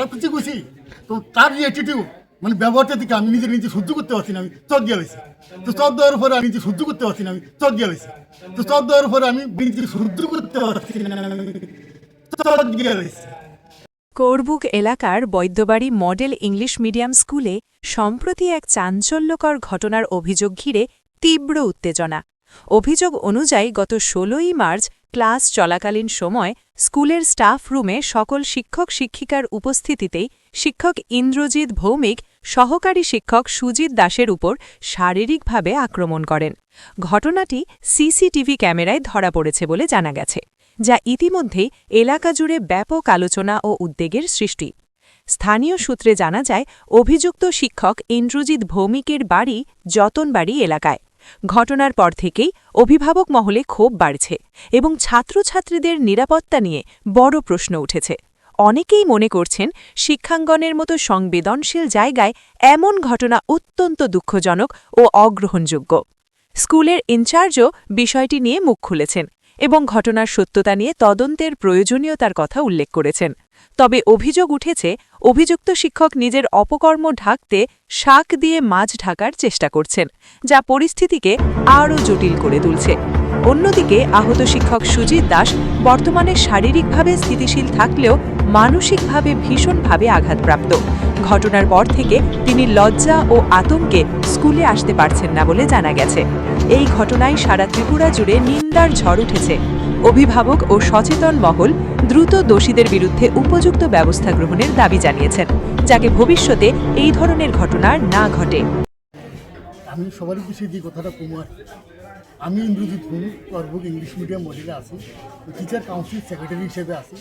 খারাপ কিছু কইছি, তো তার যে অ্যাটিটিউড মানে ব্যবহারটা থেকে আমি নিজে সহ্য করতে পারছি না, আমি চট দিয়ে লাইছি। তো চট দেওয়ার পরে আমি নিজে সহ্য করতে পারছি না, আমি চট দিয়ে লাইছি। তো চট দেওয়ার পরে আমি নিজে সহ্য করতে পারছি না, চট দিয়ে লাইছি। কোরবুক এলাকার বৈদ্যবাড়ি মডেল ইংলিশ মিডিয়াম স্কুলে সম্প্রতি এক চাঞ্চল্যকর ঘটনার অভিযোগ ঘিরে তীব্র উত্তেজনা। অভিযোগ অনুযায়ী গত ১৬ই মার্চ ক্লাস চলাকালীন সময় স্কুলের স্টাফ রুমে সকল শিক্ষক শিক্ষিকার উপস্থিতিতেই শিক্ষক ইন্দ্রজিৎ ভৌমিক সহকারী শিক্ষক সুজিত দাসের উপর শারীরিকভাবে আক্রমণ করেন। ঘটনাটি সিসিটিভি ক্যামেরায় ধরা পড়েছে বলে জানা গেছে, যা ইতিমধ্যেই এলাকা জুড়ে ব্যাপক আলোচনা ও উদ্বেগের সৃষ্টি। স্থানীয় সূত্রে জানা যায়, অভিযুক্ত শিক্ষক ইন্দ্রজিৎ ভৌমিকের বাড়ি যতনবাড়ি এলাকায়। ঘটনার পর থেকেই অভিভাবক মহলে ক্ষোভ বাড়ছে এবং ছাত্রছাত্রীদের নিরাপত্তা নিয়ে বড় প্রশ্ন উঠেছে। অনেকেই মনে করছেন, শিক্ষাঙ্গনের মতো সংবেদনশীল জায়গায় এমন ঘটনা অত্যন্ত দুঃখজনক ও অগ্রহণযোগ্য। স্কুলের ইনচার্জও বিষয়টি নিয়ে মুখ খুলেছেন এবং ঘটনার সত্যতা নিয়ে তদন্তের প্রয়োজনীয়তার কথা উল্লেখ করেছেন। তবে অভিযোগ উঠেছে, অভিযুক্ত শিক্ষক নিজের অপকর্ম ঢাকতে শাক দিয়ে মাছ ঢাকার চেষ্টা করছেন, যা পরিস্থিতিকে আরও জটিল করে তুলছে। অন্যদিকে আহত শিক্ষক সুজিত দাস বর্তমানে শারীরিকভাবে স্থিতিশীল থাকলেও মানসিকভাবে ভীষণভাবে আঘাতপ্রাপ্ত। ঘটনার পর থেকে তিনি লজ্জা ও আতঙ্কে স্কুলে আসতে পারছেন না বলে জানা গেছে। এই ঘটনায় সারা ত্রিপুরা জুড়ে নিন্দার ঝড় উঠেছে। অভিভাবক ও সচেতন মহল দ্রুত দোষীদের বিরুদ্ধে উপযুক্ত ব্যবস্থা গ্রহণের দাবি জানিয়েছেন, যাতে ভবিষ্যতে এই ধরনের ঘটনা না ঘটে। আমি সবার বিষয়ে যে কথাটা কমার, আমি ইন্দ্রজিৎ ভৌমিক কোরবুক ইংলিশ মিডিয়াম মডেলে আছি, টিচার কাউন্সিল সেক্রেটারি হিসেবে আছি।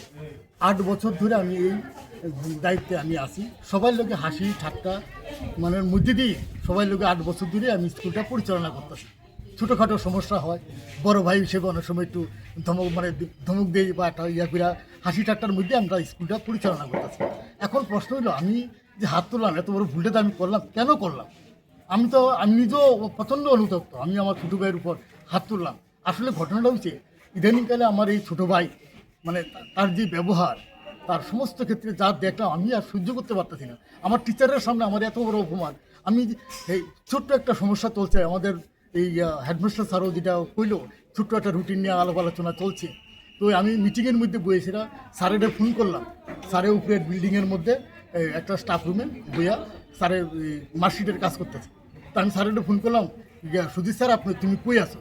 ৮ বছর ধরে আমি এই দায়িত্বে আমি আছি। সবার লোকে হাসি ঠাট্টা মানে মধ্যে দিয়ে সবাই লোকে 8 বছর ধরে আমি স্কুলটা পরিচালনা করতেছি। ছোটোখাটো সমস্যা হয়, বড় ভাই হিসেবে অনেক সময় একটু ধমক দেই বা একটা করে হাসি ঠাট্টার মধ্যে আমরা স্কুলটা পরিচালনা করতেছি। এখন প্রশ্ন হলো, আমি যে হাত তুললাম, এত বড় ভুলটা আমি করলাম, কেন করলাম? আমি নিজেও প্রচণ্ড অনুতপ্ত। আমি আমার ছোটো ভাইয়ের উপর হাত তুললাম। আসলে ঘটনাটা হচ্ছে, ইদানিংকালে আমার এই ছোটো ভাই মানে তার যে ব্যবহার, তার সমস্ত ক্ষেত্রে যা দেখলাম আমি আর সহ্য করতে পারতেছি না। আমার টিচারের সামনে আমার এত বড় অপমান। আমি এই ছোট্ট একটা সমস্যা চলছে, আমাদের এই হেডমাস্টার স্যারও যেটা কইলো, ছোট্ট একটা রুটিন নিয়ে আলাপ আলোচনা চলছে। তো আমি মিটিংয়ের মধ্যে বসেছিলাম, স্যারের ফোন করলাম। স্যারের উপরে বিল্ডিংয়ের মধ্যে একটা স্টাফ রুমে বইয়া স্যারের মার্কশিটের কাজ করতেছে। তো আমি স্যারের ফোন করলাম, সুজিত স্যার তুমি কই আছো?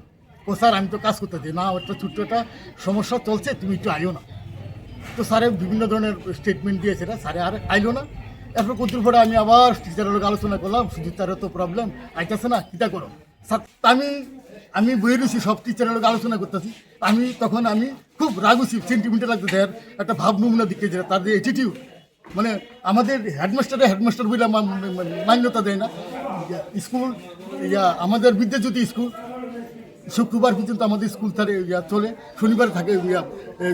ও স্যার আমি তো কাজ করতেছি না, একটা ছোট্ট একটা সমস্যা চলছে, তুমি একটু আইও না। তো স্যারে বিভিন্ন ধরনের স্টেটমেন্ট দিয়েছে, স্যারে আর আইলো না। এরপর কতদিন পরে আমি আবার টিচারের লোক আলোচনা করলাম, সুজিত স্যারের তো প্রবলেম আইতেছে না, কীটা করো স্যার? আমি বইয়ে দিয়েছি, সব টিচারের লোক আলোচনা করতেছি। তখন আমি খুব রাগুছি, সেন্টিমেন্টাল লাগতে দেয় একটা ভাব নমুনা দিকে, যে তার যে অ্যাটিটিউড, মানে আমাদের হেডমাস্টার বলে মান্যতা দেয় না। স্কুল আমাদের বিদ্যাজ্যোতি স্কুল শুক্রবার পর্যন্ত আমাদের স্কুল চলে, শনিবার থাকে,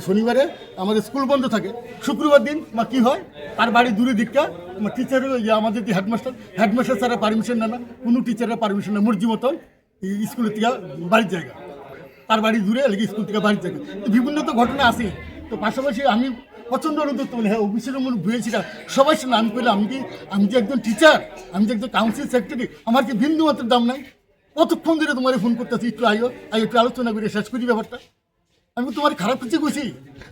শনিবারে আমাদের স্কুল বন্ধ থাকে। শুক্রবার দিন কী হয়, তার বাড়ি দূরে দিকটা টিচারের আমাদের যে হেডমাস্টার স্যারের পারমিশন নেয় না, কোনো টিচারের পারমিশন নেই, মর্জি মতন স্কুলের থেকে বাড়ির জায়গা, তার বাড়ি দূরে লেগে স্কুল থেকে বাড়ির জায়গা। বিভিন্ন তো ঘটনা আছে। তো পাশাপাশি আমি প্রচণ্ড অনুদ্যুক্ত, হ্যাঁ অফিসের মনে বুঝেছিলাম সবাই শুনে। আমি বললাম, আমি যে একজন টিচার, আমি যে একজন কাউন্সিল সেক্রেটারি, আমার কি বিন্দু মাত্র দাম নাই? কতক্ষণ ধরে তোমার ফোন করতেছি, একটু একটু আলোচনা করে শেষ করি ব্যাপারটা। আমি তোমার খারাপ কিছু কইছি,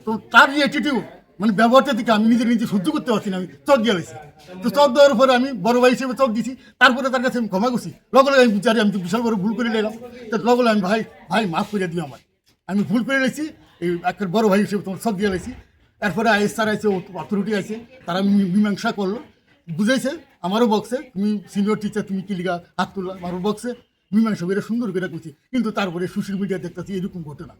তো তার যে অ্যাটিটিউড মানে ব্যবহারটা থেকে আমি নিজে সহ্য করতে পারছি না, আমি চক দিয়ে লাইছি। তো চক দেওয়ার পরে আমি বড় ভাই হিসেবে চক দিছি। তারপরে তার কাছে আমি ক্ষমা করছি, লগে আমি বিচারি আমি তো বিশাল বড় ভুল করে নিলাম। তো লগে আমি ভাই মাফ করে দিও আমার, আমি ভুল করে লাইছি, এই একটা বড় ভাই হিসেবে তোমার চক দিয়ে লাইছি। তারপরে আইএসআর আছে, অথরিটি আছে, তারা মীমাংসা করলো, বুঝাইছে, আমারও বক্সে তুমি সিনিয়র টিচার, তুমি কি লিগা হাত তুললা, আমারও বক্সে মীমাংসা করে সুন্দর করে করছি। কিন্তু তারপরে সোশ্যাল মিডিয়া দেখতেছি এরকম ঘটনা।